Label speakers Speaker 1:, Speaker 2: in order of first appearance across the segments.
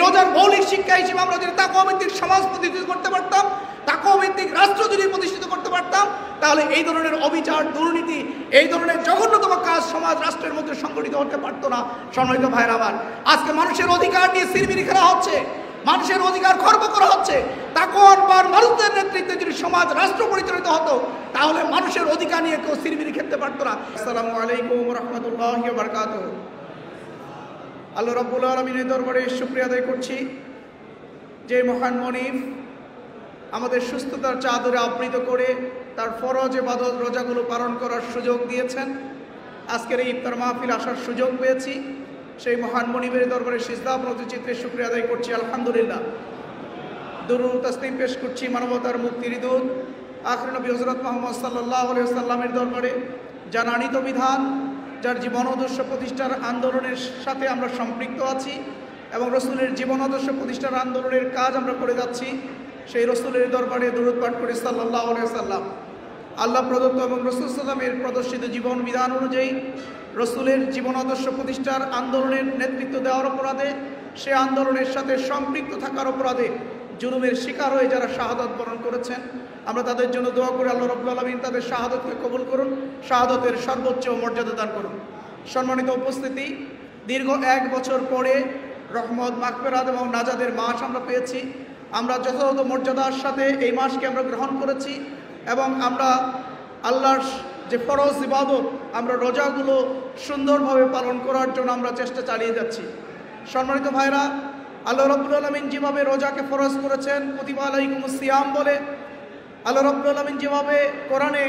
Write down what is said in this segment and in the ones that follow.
Speaker 1: রোজার মৌলিক শিক্ষা হিসেবে আমরা যদি তাকওয়া ভিত্তিক সমাজ প্রতিষ্ঠিত করতে পারতাম, তাকওয়া ভিত্তিক রাষ্ট্র যদি প্রতিষ্ঠিত করতে পারতাম, তাহলে এই ধরনের অবিচার, দুর্নীতি, এই ধরনের জঘন্যতম কাজ সমাজ রাষ্ট্রের মধ্যে সংগঠিত হতে পারতো না। সম্মানিত ভাইরা আমার, আজকে মানুষের অধিকার নিয়ে সিরবিরি খেলা হচ্ছে, মানুষের অধিকার খর্ব করা হচ্ছে। তাকওয়ার মানুষদের নেতৃত্বে যদি সমাজ রাষ্ট্র পরিচালিত হতো, তাহলে মানুষের অধিকার নিয়ে কেউ সিরবিরি খেলতে পারতো না। আসসালামু আলাইকুম ওয়া রাহমাতুল্লাহি ওয়া বারাকাতুহু। আল্লাহ রাব্বুল আলামিনের দরবারে শুকরিয়া আদায় করছি যে মহান মনিব আমাদের সুস্থতার চাদরে আবৃত করে তার ফরজ ইবাদত রোজাগুলো পালন করার সুযোগ দিয়েছেন। আজকের এই ইফতার মাহফিল আসার সুযোগ পেয়েছি, সেই মহান মনিবের দরবারে সিজদাবনত চিত্রে শুকরিয়া আদায় করছি। আলহামদুলিল্লাহ, দুরূদ তাসলিম পেশ করছি মানবতার মুক্তির দূত আখির নবী হযরত মুহাম্মদ সাল্লাল্লাহু আলাইহি ওয়াসাল্লামের দরবারে, যার আনিত বিধান, যার জীবন আদর্শ প্রতিষ্ঠার আন্দোলনের সাথে আমরা সম্পৃক্ত আছি এবং রসুলের জীবন আদর্শ প্রতিষ্ঠার আন্দোলনের কাজ আমরা করে যাচ্ছি, সেই রসুলের দরবারে দুরূদ পাঠ করি সাল্লাল্লাহু আলাইহি ওয়াসাল্লাম। আল্লাহ প্রদত্ত এবং রসুল সাল্লামের প্রদর্শিত জীবন বিধান অনুযায়ী রসুলের জীবন আদর্শ প্রতিষ্ঠার আন্দোলনের নেতৃত্ব দেওয়ার অপরাধে, সে আন্দোলনের সাথে সম্পৃক্ত থাকার অপরাধে জুলুমের শিকার হয়ে যারা শাহাদাত বরণ করেছেন, আমরা তাদের জন্য দোয়া করি আল্লাহ রাব্বুল আলামিন তাদের শাহাদাতকে কবুল করুন, শাহাদাতের সর্বোচ্চ মর্যাদা দান করুন। সম্মানিত উপস্থিতি, দীর্ঘ 1 বছর পরে রহমত, মাগফিরাত এবং নাজাতের মাস আমরা পেয়েছি। আমরা যথাযথ মর্যাদার সাথে এই মাসকে আমরা গ্রহণ করেছি এবং আমরা আল্লাহর যে ফরজ ইবাদত, আমরা রোজাগুলো সুন্দরভাবে পালন করার জন্য আমরা চেষ্টা চালিয়ে যাচ্ছি। সম্মানিত ভাইরা, আল্লাহ রাব্বুল আলামিন যেভাবে রোজাকে ফরজ করেছেন, কুতিবা আলাইকুমুস সিয়াম বলে, আল্লাহ রাব্বুল আলামিন যেভাবে কোরআনে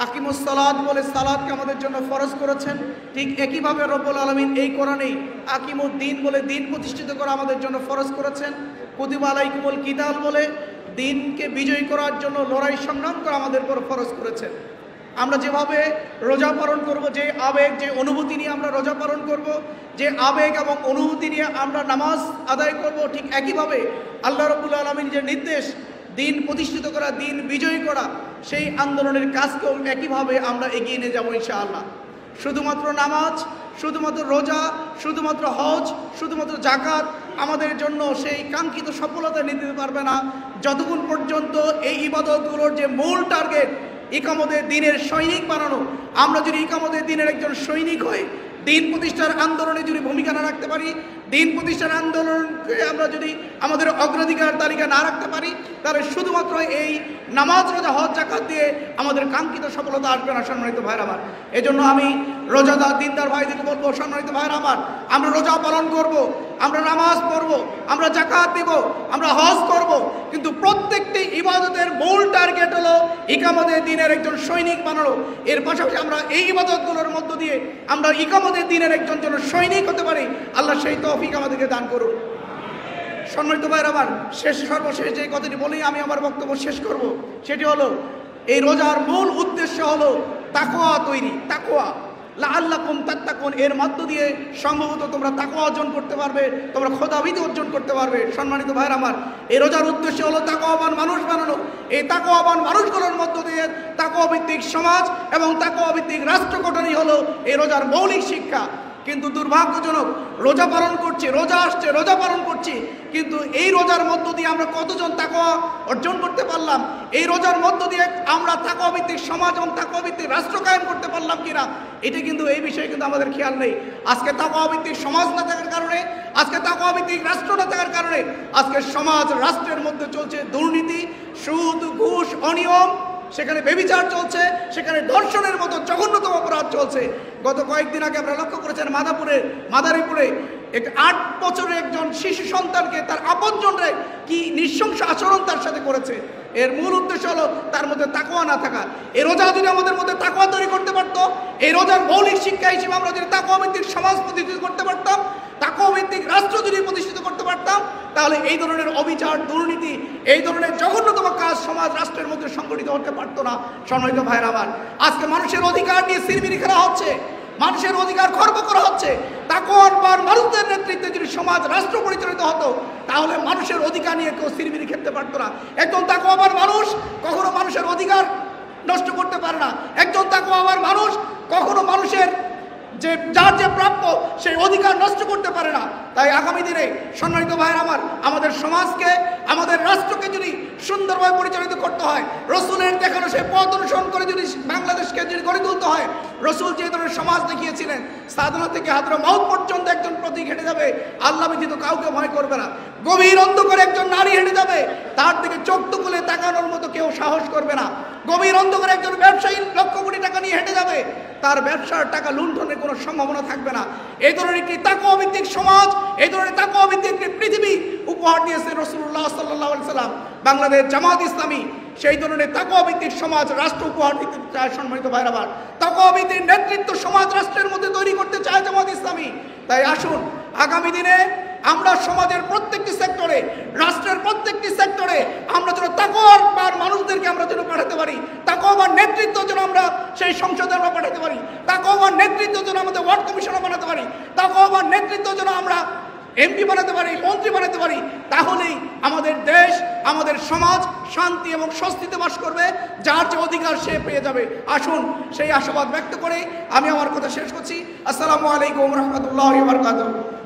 Speaker 1: আকিমুস সালাত বলে সালাতকে আমাদের জন্য ফরজ করেছেন, ঠিক একইভাবে রব্বুল আলামিন এই কোরআনেই আকিমুদ্দিন বলে দিন প্রতিষ্ঠিত করা আমাদের জন্য ফরজ করেছেন। কুতিবা আলাইকুমুল কিতাল বলে দিনকে বিজয়ী করার জন্য লড়াই সংগ্রাম করা আমাদের উপর ফরজ করেছেন। আমরা যেভাবে রোজা পালন করব, যে আবেগ, যে অনুভূতি নিয়ে আমরা রোজা পালন করব, যে আবেগ এবং অনুভূতি নিয়ে আমরা নামাজ আদায় করব, ঠিক একইভাবে আল্লাহ রাব্বুল আলামিন যে নির্দেশ দিন প্রতিষ্ঠিত করা, দিন বিজয়ী করা, সেই আন্দোলনের কাজকেও একইভাবে আমরা এগিয়ে নিয়ে যাব ইনশাআল্লাহ। শুধুমাত্র নামাজ, শুধুমাত্র রোজা, শুধুমাত্র হজ, শুধুমাত্র যাকাত আমাদের জন্য সেই কাঙ্ক্ষিত সফলতা নিতে পারবে না, যতক্ষণ পর্যন্ত এই ইবাদতগুলোর যে মূল টার্গেট ইকামতের দিনের সৈনিক বানানো, আমরা যদি ইকামতের দিনের একজন সৈনিক হই, দিন প্রতিষ্ঠার আন্দোলনে যদি ভূমিকা না রাখতে পারি, দিন প্রতিষ্ঠার আন্দোলনকে আমরা যদি আমাদের অগ্রাধিকার তালিকা না রাখতে পারি, তাহলে শুধুমাত্র এই নামাজ, রোজা, হজ, যাকাত দিয়ে আমাদের কাঙ্ক্ষিত সফলতা আসবে না। সম্মানিত ভাইরা আমার, এজন্য আমি রোজাদার দিনদার ভাইদেরকে বলবো, সম্মানিত ভাইরা আমার, আমরা রোজা পালন করব, আমরা নামাজ পড়ব, আমরা যাকাত দেব, আমরা হজ করব, কিন্তু প্রত্যেকটি ইবাদতের মূল টার্গেট হলো ইকামতের দিনের একজন সৈনিক বানানো। এর পাশাপাশি আমরা এই ইবাদতগুলোর মধ্য দিয়ে আমরা ইকামতের দিনের একজন যেন সৈনিক হতে পারি, আল্লাহ সেই তৌফিক আমাদেরকে দান করুন। সম্মানিত ভাইরা আমার, সর্বশেষ যে কথাটি বলেই আমি আমার বক্তব্য শেষ করব, সেটি হলো এই রোজার মূল উদ্দেশ্য হলো তাকওয়া তৈরি, তাকওয়া লাআল্লাকুম তাত্তাকুন। এর মধ্য দিয়ে সম্ভবত তোমরা তাকওয়া অর্জন করতে পারবে, তোমরা খোদাভীতি অর্জন করতে পারবে। সম্মানিত ভাইরা আমার, এই রোজার উদ্দেশ্য হলো তাকওয়াবান মানুষ বানানো। এই তাকওয়াবান মানুষগুলোর মধ্য দিয়ে তাকওয়া ভিত্তিক সমাজ এবং তাকওয়া ভিত্তিক রাষ্ট্র গঠনই হলো এই রোজার মৌলিক শিক্ষা। কিন্তু দুর্ভাগ্যজনক, রোজা পালন করছি, রোজা আসছে, রোজা পালন করছি, কিন্তু এই রোজার মধ্য দিয়ে আমরা কতজন তাকওয়া অর্জন করতে পারলাম? এই রোজার মধ্য দিয়ে আমরা তাকওয়া ভিত্তিক সমাজ এবং তাকওয়া ভিত্তিক রাষ্ট্র কায়েম করতে পারলাম কিনা, এটা কিন্তু এই বিষয়ে কিন্তু আমাদের খেয়াল নেই। আজকে তাকওয়া ভিত্তিক সমাজ না থাকার কারণে, আজকে তাকওয়া ভিত্তিক রাষ্ট্র না থাকার কারণে আজকে সমাজ রাষ্ট্রের মধ্যে চলছে দুর্নীতি, সুদ, ঘুষ, অনিয়ম, সেখানে ব্যভিচার চলছে, সেখানে ধর্ষণের মতো জঘন্যতম অপরাধ চলছে। গত কয়েকদিন আগে আমরা লক্ষ্য করেছেন মাদারীপুরে এক 8 বছরের একজন শিশু সন্তানকে তার আপনজনরা কি নৃশংস আচরণ তার সাথে করেছে। এর মূল উদ্দেশ্য হলো তার মধ্যে তাকওয়া না থাকা। এই রোজা যদি আমাদের মধ্যে তাকওয়া তৈরি করতে পারতো, এই রোজার মৌলিক শিক্ষা হিসেবে আমরা যদি তাকওয়া ভিত্তিক সমাজ প্রতিষ্ঠিত করতে পারতাম, তাকওয়া ভিত্তিক রাষ্ট্র যদি প্রতিষ্ঠিত করতে পারতাম, তাহলে এই ধরনের অবিচার, দুর্নীতি, এই ধরনের জঘন্যতম কাজ সমাজ রাষ্ট্রের মধ্যে সংগঠিত হতে পারতো না। সম্মানিত ভাইরা আমার, আজকে মানুষের অধিকার নিয়ে সিরবিরি খেলা হচ্ছে, মানুষের অধিকার খর্ব করা হচ্ছে। তাকওয়ার মানুষদের নেতৃত্বে যদি সমাজ রাষ্ট্র পরিচালিত হতো, তাহলে মানুষের অধিকার নিয়ে কেউ সিরবিরি খেলতে পারতো না। একজন তাকওয়ার মানুষ কখনো মানুষের অধিকার নষ্ট করতে পারে না। একজন তাকওয়ার মানুষ কখনো মানুষের যে যার যে প্রাপ্য সেই অধিকার নষ্ট করতে পারে না। তাই আগামী দিনে সম্মানিত ভাইয়ের আমার, আমাদের সমাজকে, আমাদের রাষ্ট্রকে যদি সুন্দরভাবে পরিচালিত করতে হয়, রসুলের দেখানো সেই পথ অনুসরণ করে যদি বাংলাদেশকে যদি গড়ে তুলতে হয়, রসুল যে ধরনের সমাজ দেখিয়েছিলেন, সাধনা থেকে হাদরা মাউত পর্যন্ত একজন প্রতীক হেঁটে যাবে, আল্লাহ ব্যতীত কাউকে ভয় করবে না। গভীর অন্ধকারে একজন নারী হেঁটে যাবে, তার দিকে চোখ তুলে তাকানোর মতো কেউ সাহস করবে না। গভীর অন্ধকারে একজন ব্যবসায়ী লক্ষ কোটি টাকা নিয়ে হেঁটে যাবে, তার ব্যবসার টাকা লুণ্ঠনের কোনো সম্ভাবনা থাকবে না। এই ধরনের একটি তাকওয়া ভিত্তিক সমাজ, এই ধরনের তাকওয়া ভিত্তিক একটি পৃথিবী উপহার দিয়েছে রাসূলুল্লাহ সাল্লাল্লাহু আলাইহি সাল্লাম। বাংলাদেশ জামাত ইসলামী সেই ধরনের তাকওয়া ভিত্তিক সমাজ রাষ্ট্র উপহার দিতে চায়। সম্মানিত ভাইরা আমার, তাকওয়া ভিত্তিক নেতৃত্ব সমাজ রাষ্ট্রের মধ্যে তৈরি করতে চায় জামাত ইসলামী। তাই আসুন আগামী দিনে আমরা সমাজের প্রত্যেকটি সেক্টরে, রাষ্ট্রের প্রত্যেকটি সেক্টরে আমরা যেন তাকওয়ার মানুষদেরকে আমরা যেন পাঠাতে পারি, তাকওয়ার নেতৃত্ব যেন আমরা সেই সংসদে আমরা পাঠাতে পারি, তাকওয়ার নেতৃত্ব যেন আমাদের ওয়ার্ড কমিশনার বানাতে পারি, তাকওয়ার নেতৃত্ব যেন আমরা এমপি বানাতে পারি, মন্ত্রী বানাতে পারি। তাহলেই আমাদের দেশ, আমাদের সমাজ শান্তি এবং স্বস্তিতে বাস করবে, যার যে অধিকার সে পেয়ে যাবে। আসুন সেই আশাবাদ ব্যক্ত করে আমি আমার কথা শেষ করছি। আসসালামু আলাইকুম রহমতুল্লাহি ওয়া বারাকাতুহু।